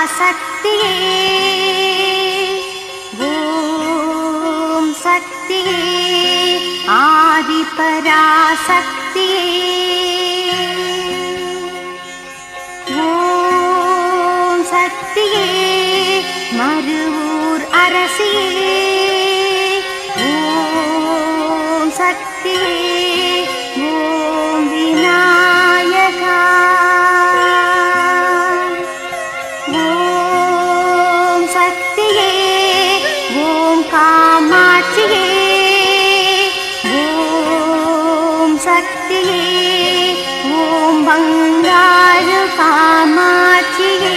பராசக்தியே ஓம் சக்தியே ஆதி பராசக்தியே ஓம் சக்தியே மருவூர் அரசியே ஓம் சக்தியே ஓம் விநாயகா ஓம் சக்தியே ஓம் காமாட்சியே ஓம் சக்தியே ஓம் பங்காரு காமாட்சியே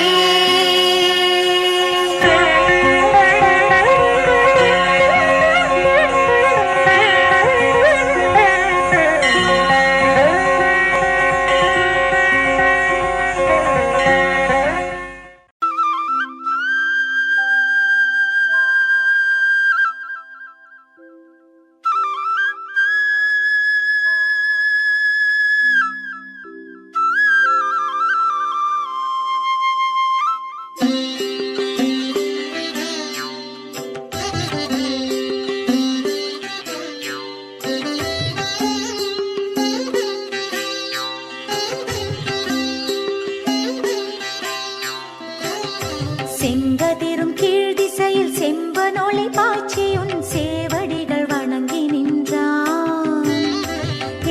செங்கதிரும் கீழ் திசையில் செம்பனொளி பாய்ச்சியுன் சேவடிகள் வணங்கி நின்றான்.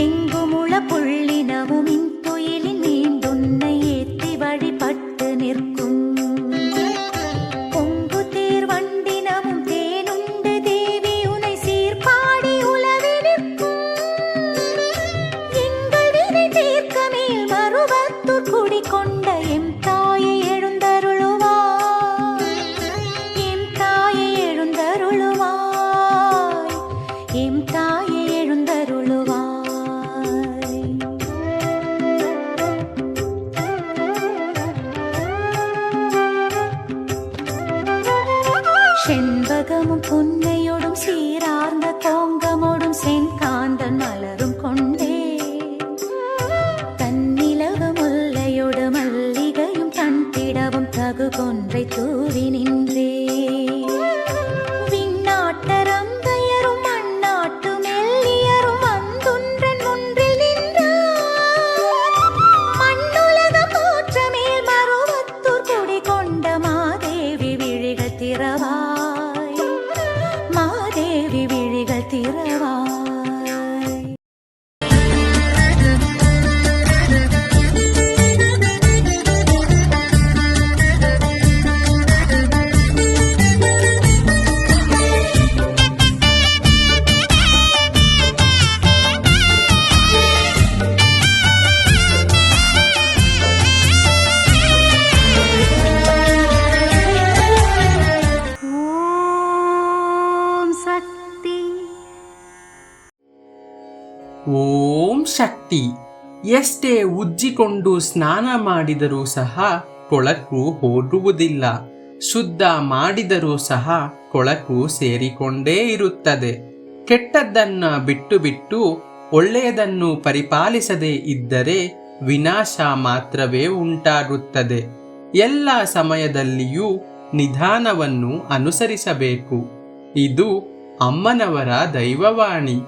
எங்குமுள புள்ளினவும் இன்துயிலின் நீந்துன்னை ஏத்தி வழிபட்டு நிற்கும். பொங்கு தேர் வண்டினமும் தேனுண்டு தேவி உனை சீர்பாடி உலவி நிற்கும். எங்கள் வினை தீர்க்க மேல் மருவத்தூர் குடிகொண்ட எம் தாயை செண்பகமும் புன்னையோடும் சீரார்ந்த கோங்கமோடும் செங்காந்தன் மலரும் கொண்டே தன்னிலவு முல்லையோடு மல்லிகையும் தன்பிடவும் தகு கொன்றை தூவி நின்றே. விண்ணாட்டரங்கையரும் மண்ணாட்டு மெல்லியரும் வந்துன்றன் ஒன்றில் நின்றார். மண்ணுலக போற்ற மேல் மருவத்தூர் குடி கொண்ட மாதேவி விழிகள் திறவாய், மாதேவி விழிகள் திறவாய். ಓಂ ಶಕ್ತಿ. ಎಷ್ಟೇ ಉಜ್ಜಿಕೊಂಡು ಸ್ನಾನ ಮಾಡಿದರೂ ಸಹ ಕೊಳಕು ಹೋಗುವುದಿಲ್ಲ. ಶುದ್ಧ ಮಾಡಿದರೂ ಸಹ ಕೊಳಕು ಸೇರಿಕೊಂಡೇ ಇರುತ್ತದೆ. ಕೆಟ್ಟದ್ದನ್ನ ಬಿಟ್ಟು ಬಿಟ್ಟು ಒಳ್ಳೆಯದನ್ನು ಪರಿಪಾಲಿಸದೇ ಇದ್ದರೆ ವಿನಾಶ ಮಾತ್ರವೇ ಉಂಟಾಗುತ್ತದೆ. ಎಲ್ಲ ಸಮಯದಲ್ಲಿಯೂ ನಿಧಾನವನ್ನು ಅನುಸರಿಸಬೇಕು. ಇದು ಅಮ್ಮನವರ ದೈವವಾಣಿ.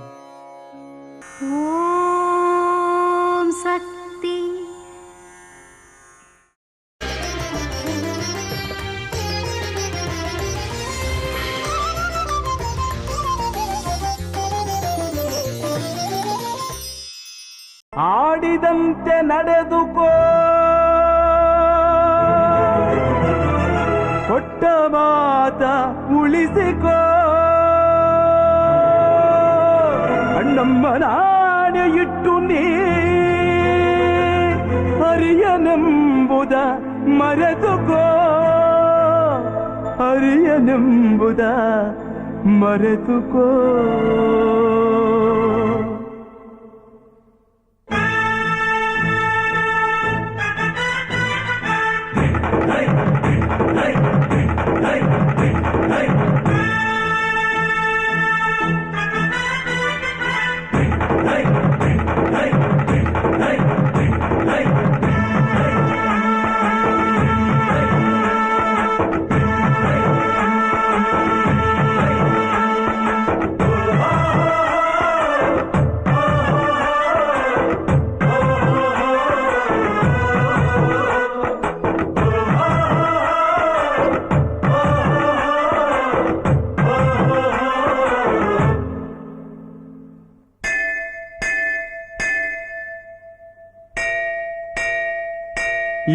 ಓಂ ಶಕ್ತಿ. ಆಡಿದಂತೆ ನಡೆದುಕೋ, ಕೊಟ್ಟ ಮಾತ ಉಳಿಸಿಕೋ. ಅಣ್ಣಮ್ಮನಾಣೆ ಇಟ್ಟು ನೀ ಹರಿಯನೆಂಬುದ ಮರೆತುಕೋ, ಹರಿಯನೆಂಬುದ ಮರೆತುಕೋ.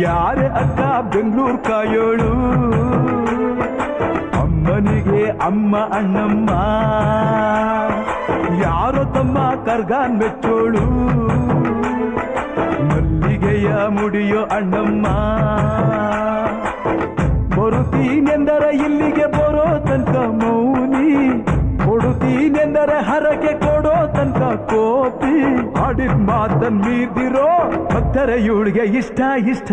ಯಾರೇ ಅಕ್ಕ ಬೆಂಗಳೂರು ಕಾಯೋಳು ಅಮ್ಮನಿಗೆ ಅಮ್ಮ ಅಣ್ಣಮ್ಮ ಯಾರೋ ತಮ್ಮ ಕರ್ಗಾನ್ ಮೆಚ್ಚೋಳು ಮಲ್ಲಿಗೆಯ ಮುಡಿಯೋ ಅಣ್ಣಮ್ಮ ಬರುತ್ತೀನೆಂದರೆ ಇಲ್ಲಿಗೆ ಬರೋ ತನಕ ಮೌನಿ ಕೊಡುತ್ತೀನೆಂದರೆ ಹರಕೆ ಕೊಡೋ ತನಕ ಕೋಪಿ ಆಡಿದ ಮಾತನ್ ಮೀದಿರೋ ಭಕ್ತರ ಇವಳಿಗೆ ಇಷ್ಟ ಇಷ್ಟ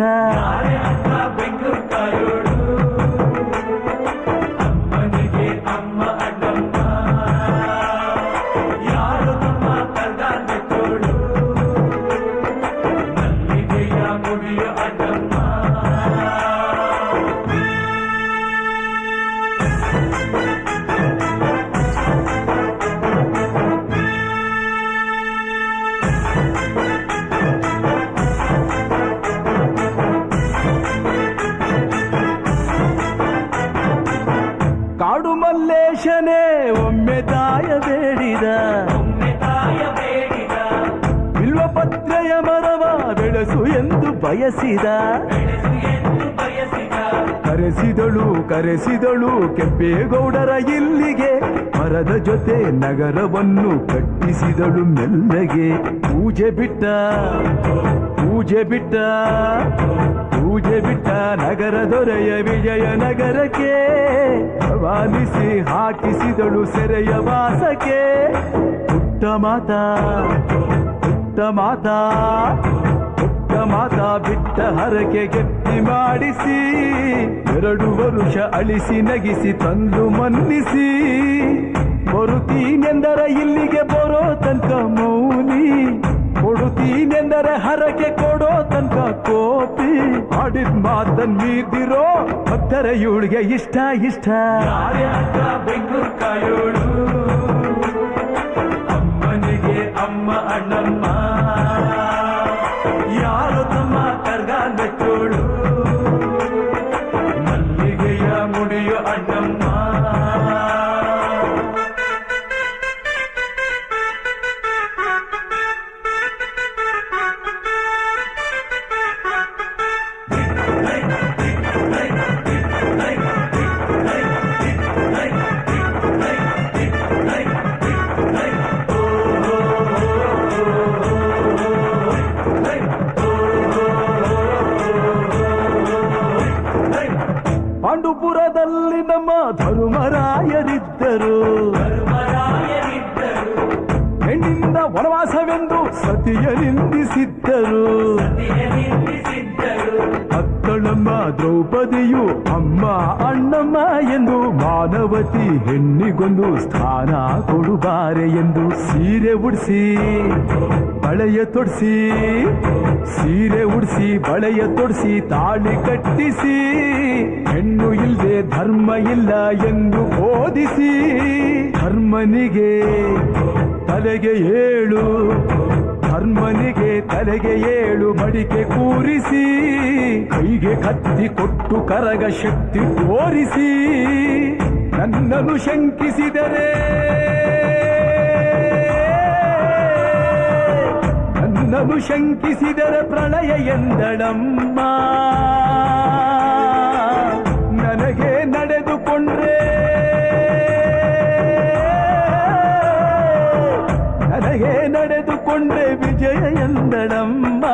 ಬೆಂಗಳೂರು ಕಾಯೋಳು ಅಮ್ಮನಿಗೆ ಅಮ್ಮ ಅಣ್ಣಮ್ಮ ಯಾರು ತಮ್ಮ ಕರ್ಗಾನ್ ಮೆಚ್ಚೋಳು ಮಲ್ಲಿಗೆಯ ಮುಡಿಯೋ ಅಣ್ಣಮ್ಮ ಕಾಡು ಮಲ್ಲೇಶನೇ ಒಮ್ಮೆ ತಾಯ ಬೇಡಿದ ಬಿಲ್ವಪತ್ರೆಯ ಮರವ ಬೆಳೆಸು ಎಂದು ಬಯಸಿದ ಕರೆಸಿದಳು ಕೆಂಪೇಗೌಡರ ಇಲ್ಲಿಗೆ ಮರದ ಜೊತೆ ನಗರವನ್ನು ಕಟ್ಟಿಸಿದಳು ಮೆಲ್ಲಗೆ ಪೂಜೆ ಬಿಟ್ಟ ನಗರ ದೊರೆಯ ವಿಜಯನಗರಕ್ಕೆ ರವಾನಿಸಿ ಹಾಕಿಸಿದಳು ಸೆರೆಯ ವಾಸಕ್ಕೆ ಪುಟ್ಟ ಮಾತಾ ಬಿಟ್ಟ ಹರಕೆ ಗೆತ್ತಿ ಮಾಡಿಸಿ 2 ವರುಷ ಅಳಿಸಿ ನಗಿಸಿ ತಂದು ಮನ್ನಿಸಿ ಬರುತ್ತೀನೆಂದರೆ ಇಲ್ಲಿಗೆ ಬರೋ ತನಕ ಮೌನಿ ಕೊಡುತ್ತೀನೆಂದರೆ ಹರಕೆ ಕೊಡೋ ತನಕ ಕೋಪಿ ಆಡಿದ ಮಾತನ್ ಮೀದಿರೋ ಭಕ್ತರ ಇವಳಿಗೆ ಇಷ್ಟ ಬೆಂಗಳೂರು ಕಾಯೋಳು ಅಮ್ಮನಿಗೆ ಅಮ್ಮ ಅಣ್ಣಮ್ಮ ಯಾರು ತಮ್ಮ ಕರ್ಗಾನ್ ಮೆಚ್ಚೋಳು ಮಲ್ಲಿಗೆಯ ಮುಡಿಯೋ ಅಣ್ಣಮ್ಮ ಪಾಂಡುಪುರದಲ್ಲಿ ನಮ್ಮ ಧರ್ಮರಾಯರಿದ್ದರು ಹೆಣ್ಣಿಂದ ವನವಾಸವೆಂದು ಸತಿಯ ನಿಂದಿಸಿದ್ದರು ಅತ್ತಳಮ್ಮ ದ್ರೌಪದಿಯು ಅಮ್ಮ ಅಣ್ಣಮ್ಮ ಎಂದು ಮಾನವತಿ ಹೆಣ್ಣಿಗೊಂದು ಸ್ಥಾನ ಕೊಡುಬಾರೆ ಎಂದು ಸೀರೆ ಉಡಿಸಿ ಬಳೆಯ ತೊಡಿಸಿ ತಾಳಿ ಕಟ್ಟಿಸಿ ಹೆಣ್ಣು ಇಲ್ಲದೆ ಧರ್ಮ ಇಲ್ಲ ಎಂದು ಬೋಧಿಸಿ ಧರ್ಮನಿಗೆ ತಲೆಗೆ ಏಳು ಮಡಿಕೆ ಕೂರಿಸಿ ಕೈಗೆ ಕತ್ತಿ ಕೊಟ್ಟು ಕರಗ ಶಕ್ತಿ ತೋರಿಸಿ ನನ್ನನ್ನು ಶಂಕಿಸಿದರೆ ಪ್ರಳಯ ಎಂದಳಮ್ಮ ನನಗೆ ನಡೆದುಕೊಂಡ್ರೆ ವಿಜಯ ಎಂದಳಮ್ಮ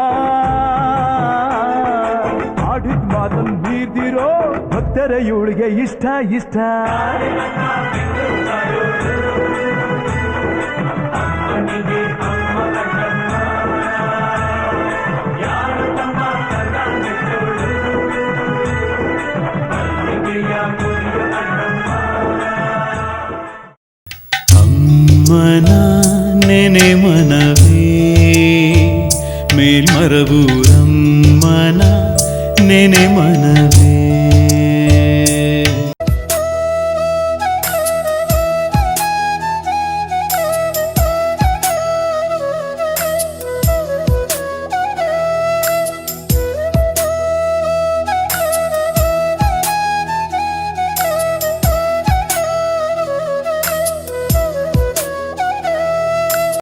ಆಡಿದ ಮಾತನ್ನು ಮೀದಿರೋ ಭಕ್ತರ ಇವಳಿಗೆ ಇಷ್ಟ ಅಮ್ಮನ ನೆನೆ ಮನವೇ ಮೇಲ್ಮರಬೂರಮ್ಮನ ನೆನೆ ಮನವೇ